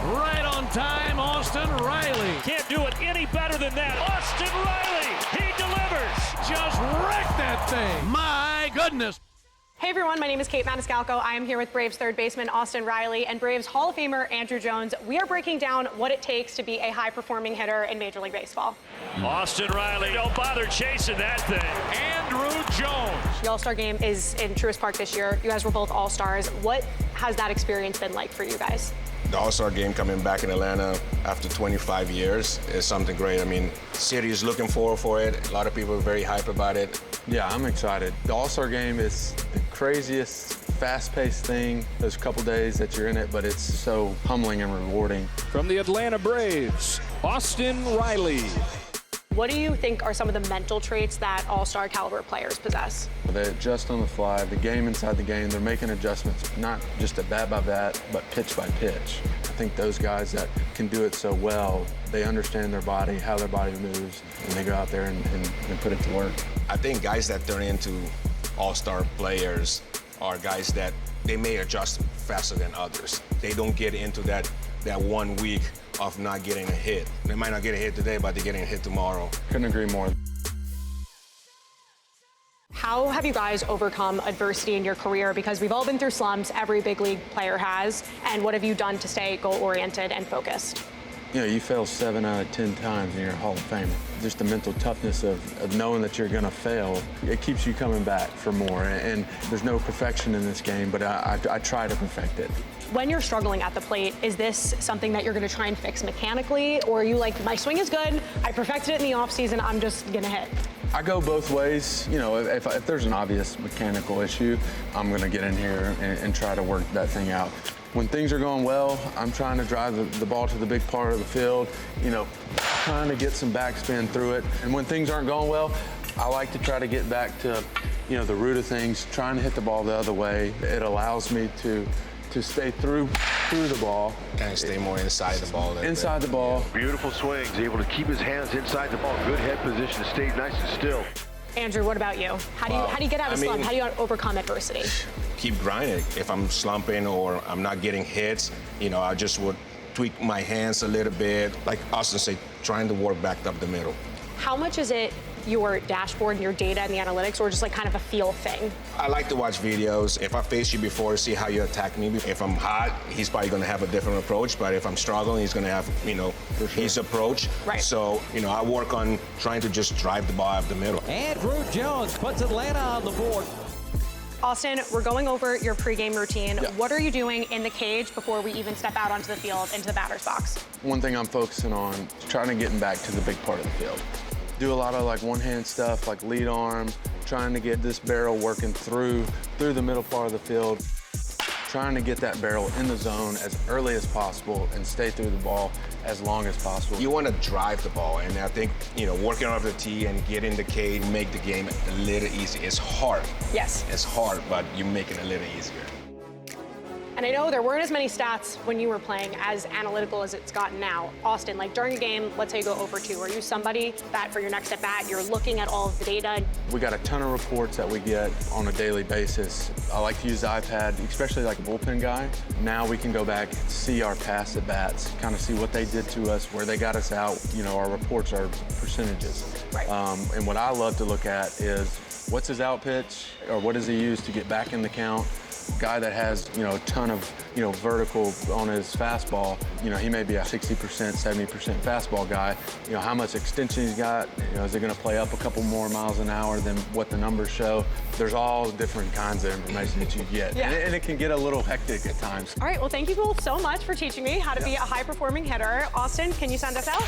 Right on time, Austin Riley. Can't do it any better than that. Austin Riley, he delivers. Just wrecked that thing. My goodness. Hey everyone, my name is Kate Maniscalco. I am here with Braves third baseman Austin Riley and Braves Hall of Famer Andrew Jones. We are breaking down what it takes to be a high-performing hitter in Major League Baseball. Austin Riley, don't bother chasing that thing. Andrew Jones. The All-Star game is in Truist Park this year. You guys were both All-Stars. What has that experience been like for you guys? The All-Star game coming back in Atlanta after 25 years is something great. I mean, city is looking forward for it. A lot of people are very hyped about it. Yeah, I'm excited. The All-Star game is the craziest, fast-paced thing. Those couple days that you're in it, but it's so humbling and rewarding. From the Atlanta Braves, Austin Riley. What do you think are some of the mental traits that All-Star caliber players possess? They adjust on the fly, the game inside the game, they're making adjustments, not just at bat by bat, but pitch by pitch. I think those guys that can do it so well, they understand their body, how their body moves, and they go out there and put it to work. I think guys that turn into All-Star players are guys that they may adjust faster than others. They don't get into that 1 week of not getting a hit. They might not get a hit today, but they're getting a hit tomorrow. Couldn't agree more. How have you guys overcome adversity in your career? Because we've all been through slumps, every big league player has. And what have you done to stay goal-oriented and focused? You know, you fail 7 out of 10 times and you're a Hall of Famer. Just the mental toughness of knowing that you're gonna fail, it keeps you coming back for more. And there's no perfection in this game, but I try to perfect it. When you're struggling at the plate, is this something that you're gonna try and fix mechanically? Or are you like, my swing is good, I perfected it in the offseason, I'm just gonna hit? I go both ways. You know, if there's an obvious mechanical issue, I'm gonna get in here and try to work that thing out. When things are going well, I'm trying to drive the ball to the big part of the field, you know, trying to get some backspin through it. And when things aren't going well, I like to try to get back to, you know, the root of things, trying to hit the ball the other way. It allows me to stay through the ball. Kind of stay more inside the ball. Inside the ball. Beautiful swings, able to keep his hands inside the ball. Good head position, stay nice and still. Andrew, what about you? How do you get out of slump? How do you overcome adversity? Keep grinding. If I'm slumping or I'm not getting hits, you know, I just would tweak my hands a little bit. Like Austin said, trying to work back up the middle. How much is it your dashboard and your data and the analytics, or just like kind of a feel thing? I like to watch videos. If I face you before, see how you attack me. If I'm hot, he's probably gonna have a different approach, but if I'm struggling, he's gonna have, you know, his approach. Right. So, you know, I work on trying to just drive the ball up the middle. Andrew Jones puts Atlanta on the board. Austin, we're going over your pregame routine. Yeah. What are you doing in the cage before we even step out onto the field, into the batter's box? One thing I'm focusing on is trying to get back to the big part of the field. Do a lot of like one-hand stuff, like lead arm, trying to get this barrel working through the middle part of the field, trying to get that barrel in the zone as early as possible and stay through the ball as long as possible. You want to drive the ball, and I think, you know, working off the tee and getting the K make the game a little easier. It's hard. Yes. It's hard, but you make it a little easier. And I know there weren't as many stats when you were playing as analytical as it's gotten now. Austin, like during a game, let's say you go over 2, are you somebody that for your next at-bat, you're looking at all of the data? We got a ton of reports that we get on a daily basis. I like to use the iPad, especially like a bullpen guy. Now we can go back and see our past at-bats, kind of see what they did to us, where they got us out. You know, our reports are percentages. Right. And what I love to look at is what's his out pitch, or what does he use to get back in the count? Guy that has, you know, a ton of, you know, vertical on his fastball, you know, he may be a 60%, 70% fastball guy. You know, how much extension he's got, you know, is it gonna play up a couple more miles an hour than what the numbers show? There's all different kinds of information that you get. Yeah. And it can get a little hectic at times. All right, well, thank you both so much for teaching me how to be a high-performing hitter. Austin, can you send us out?